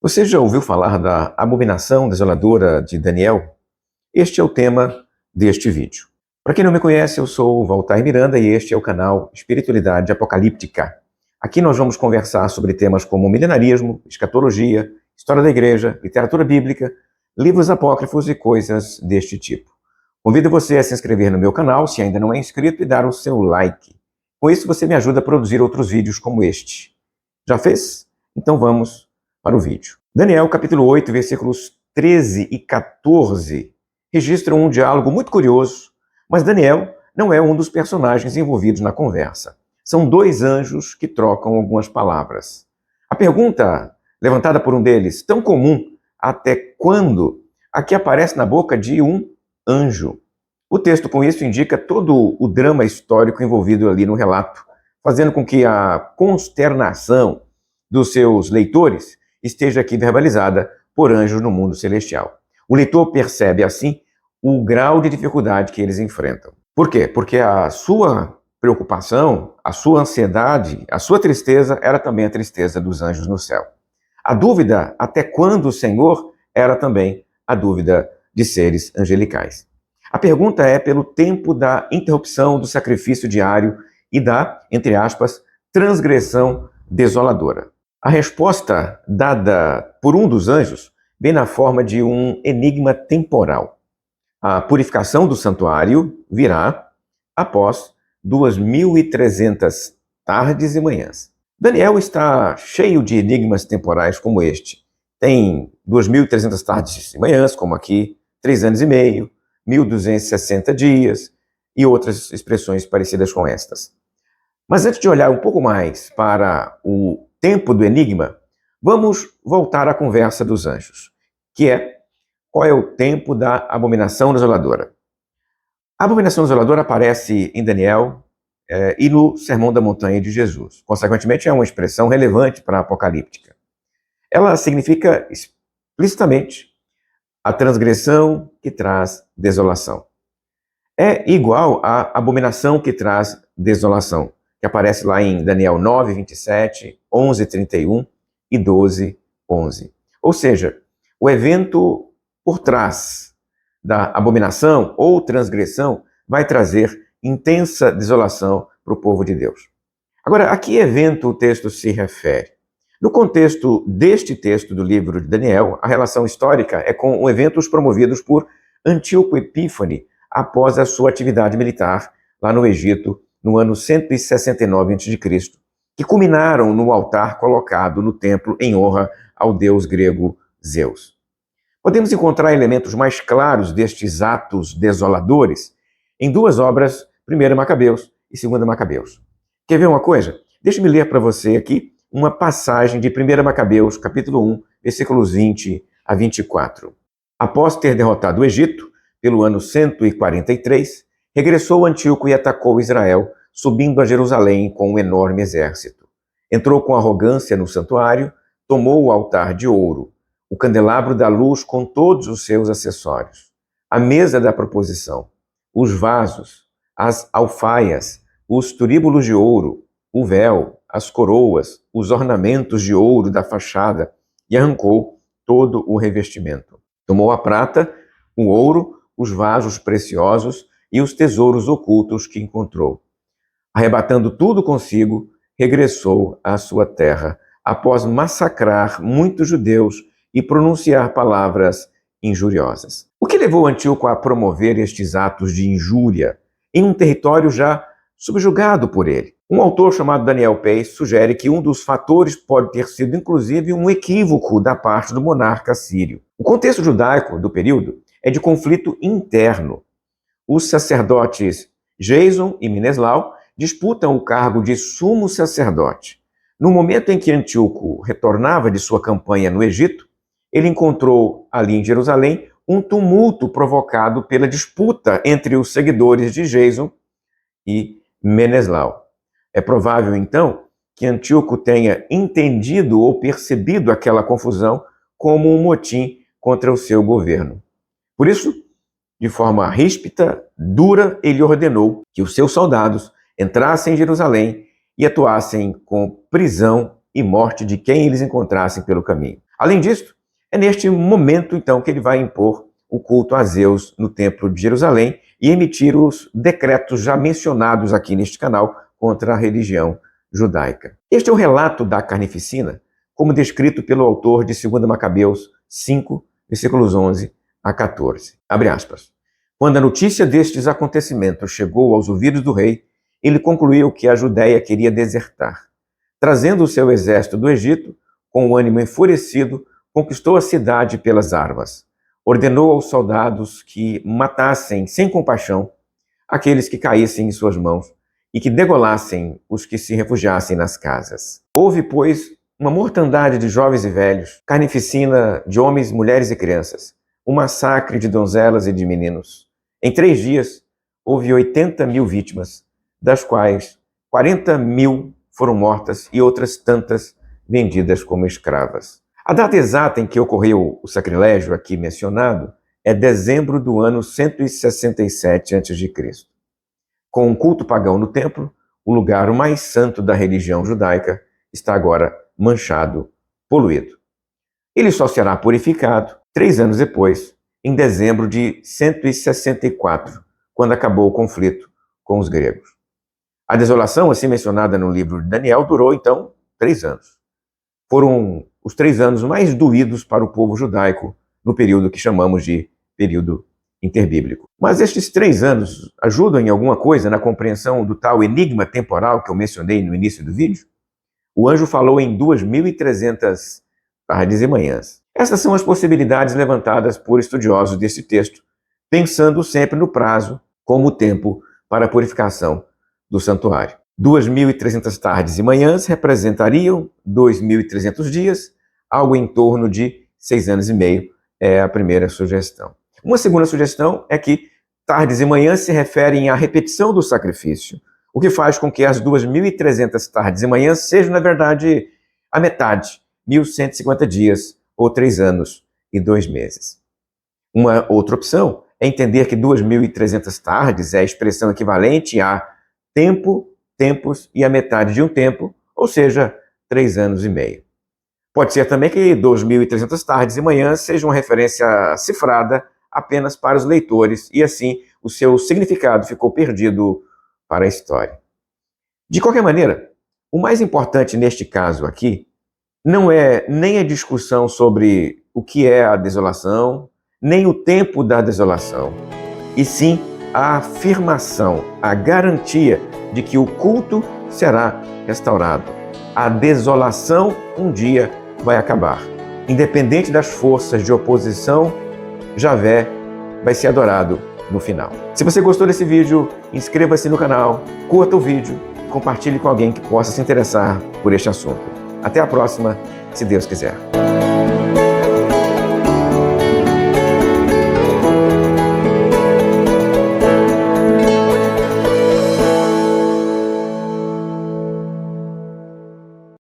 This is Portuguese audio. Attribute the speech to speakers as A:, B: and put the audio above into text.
A: Você já ouviu falar da abominação desoladora de Daniel? Este é o tema deste vídeo. Para quem não me conhece, eu sou o Valtair Miranda e este é o canal Espiritualidade Apocalíptica. Aqui nós vamos conversar sobre temas como milenarismo, escatologia, história da igreja, literatura bíblica, livros apócrifos e coisas deste tipo. Convido você a se inscrever no meu canal, se ainda não é inscrito, e dar o seu like. Com isso você me ajuda a produzir outros vídeos como este. Já fez? Então vamos para o vídeo. Daniel, capítulo 8, versículos 13 e 14, registram um diálogo muito curioso, mas Daniel não é um dos personagens envolvidos na conversa. São dois anjos que trocam algumas palavras. A pergunta levantada por um deles, tão comum, até quando, aqui aparece na boca de um anjo. O texto com isso indica todo o drama histórico envolvido ali no relato, fazendo com que a consternação dos seus leitores esteja aqui verbalizada por anjos no mundo celestial. O leitor percebe, assim, o grau de dificuldade que eles enfrentam. Por quê? Porque a sua preocupação, a sua ansiedade, a sua tristeza era também a tristeza dos anjos no céu. A dúvida até quando o Senhor era também a dúvida de seres angelicais. A pergunta é pelo tempo da interrupção do sacrifício diário e da, entre aspas, transgressão desoladora. A resposta dada por um dos anjos vem na forma de um enigma temporal. A purificação do santuário virá após 2.300 tardes e manhãs. Daniel está cheio de enigmas temporais como este. Tem 2.300 tardes e manhãs, como aqui, 3 anos e meio, 1.260 dias e outras expressões parecidas com estas. Mas antes de olhar um pouco mais para o tempo do enigma, vamos voltar à conversa dos anjos, que é qual é o tempo da abominação desoladora. A abominação desoladora aparece em Daniel e no Sermão da Montanha de Jesus. Consequentemente, é uma expressão relevante para a apocalíptica. Ela significa explicitamente a transgressão que traz desolação. É igual à abominação que traz desolação, que aparece lá em Daniel 9, 27, 11, 31 e 12, 11. Ou seja, o evento por trás da abominação ou transgressão vai trazer intensa desolação para o povo de Deus. Agora, a que evento o texto se refere? No contexto deste texto do livro de Daniel, a relação histórica é com eventos promovidos por Antíoco Epífane após a sua atividade militar lá no Egito, no ano 169 a.C., que culminaram no altar colocado no templo em honra ao deus grego Zeus. Podemos encontrar elementos mais claros destes atos desoladores em duas obras, 1 Macabeus e 2 Macabeus. Quer ver uma coisa? Deixe-me ler para você aqui uma passagem de 1 Macabeus, capítulo 1, versículos 20 a 24. Após ter derrotado o Egito, pelo ano 143, regressou Antíoco e atacou Israel, subindo a Jerusalém com um enorme exército. Entrou com arrogância no santuário, tomou o altar de ouro, o candelabro da luz com todos os seus acessórios, a mesa da proposição, os vasos, as alfaias, os turíbulos de ouro, o véu, as coroas, os ornamentos de ouro da fachada e arrancou todo o revestimento. Tomou a prata, o ouro, os vasos preciosos e os tesouros ocultos que encontrou. Arrebatando tudo consigo, regressou à sua terra, após massacrar muitos judeus e pronunciar palavras injuriosas. O que levou Antíoco a promover estes atos de injúria em um território já subjugado por ele? Um autor chamado Daniel Pace sugere que um dos fatores pode ter sido, inclusive, um equívoco da parte do monarca sírio. O contexto judaico do período é de conflito interno. Os sacerdotes Jason e Meneslau disputam o cargo de sumo sacerdote. No momento em que Antíoco retornava de sua campanha no Egito, ele encontrou ali em Jerusalém um tumulto provocado pela disputa entre os seguidores de Jason e Meneslau. É provável, então, que Antíoco tenha entendido ou percebido aquela confusão como um motim contra o seu governo. Por isso, de forma ríspida, dura, ele ordenou que os seus soldados entrassem em Jerusalém e atuassem com prisão e morte de quem eles encontrassem pelo caminho. Além disso, é neste momento, então, que ele vai impor o culto a Zeus no Templo de Jerusalém e emitir os decretos já mencionados aqui neste canal contra a religião judaica. Este é o relato da carnificina, como descrito pelo autor de 2 Macabeus 5, versículos 11 a 14. Abre aspas. Quando a notícia destes acontecimentos chegou aos ouvidos do rei, ele concluiu que a Judéia queria desertar. Trazendo o seu exército do Egito, com o ânimo enfurecido, conquistou a cidade pelas armas. Ordenou aos soldados que matassem sem compaixão aqueles que caíssem em suas mãos e que degolassem os que se refugiassem nas casas. Houve, pois, uma mortandade de jovens e velhos, carnificina de homens, mulheres e crianças, um massacre de donzelas e de meninos. Em 3 dias, houve 80.000 vítimas, das quais 40.000 foram mortas e outras tantas vendidas como escravas. A data exata em que ocorreu o sacrilégio aqui mencionado é dezembro do ano 167 a.C. Com um culto pagão no templo, o lugar mais santo da religião judaica está agora manchado, poluído. Ele só será purificado 3 anos depois, em dezembro de 164, quando acabou o conflito com os gregos. A desolação, assim mencionada no livro de Daniel, durou então 3 anos. Foram os 3 anos mais doídos para o povo judaico no período que chamamos de período interbíblico. Mas estes 3 anos ajudam em alguma coisa na compreensão do tal enigma temporal que eu mencionei no início do vídeo? O anjo falou em 2.300 tardes e manhãs. Essas são as possibilidades levantadas por estudiosos desse texto, pensando sempre no prazo como tempo para a purificação do santuário. 2.300 tardes e manhãs representariam 2.300 dias, algo em torno de 6 anos e meio, é a primeira sugestão. Uma segunda sugestão é que tardes e manhãs se referem à repetição do sacrifício, o que faz com que as 2.300 tardes e manhãs sejam, na verdade, a metade, 1.150 dias, ou 3 anos e 2 meses. Uma outra opção é entender que 2.300 tardes é a expressão equivalente a tempo, tempos e a metade de um tempo, ou seja, 3 anos e meio. Pode ser também que 2.300 tardes e manhãs seja uma referência cifrada apenas para os leitores e assim o seu significado ficou perdido para a história. De qualquer maneira, o mais importante neste caso aqui não é nem a discussão sobre o que é a desolação, nem o tempo da desolação, e sim a afirmação, a garantia de que o culto será restaurado. A desolação um dia vai acabar. Independente das forças de oposição, Javé vai ser adorado no final. Se você gostou desse vídeo, inscreva-se no canal, curta o vídeo, compartilhe com alguém que possa se interessar por este assunto. Até a próxima, se Deus quiser.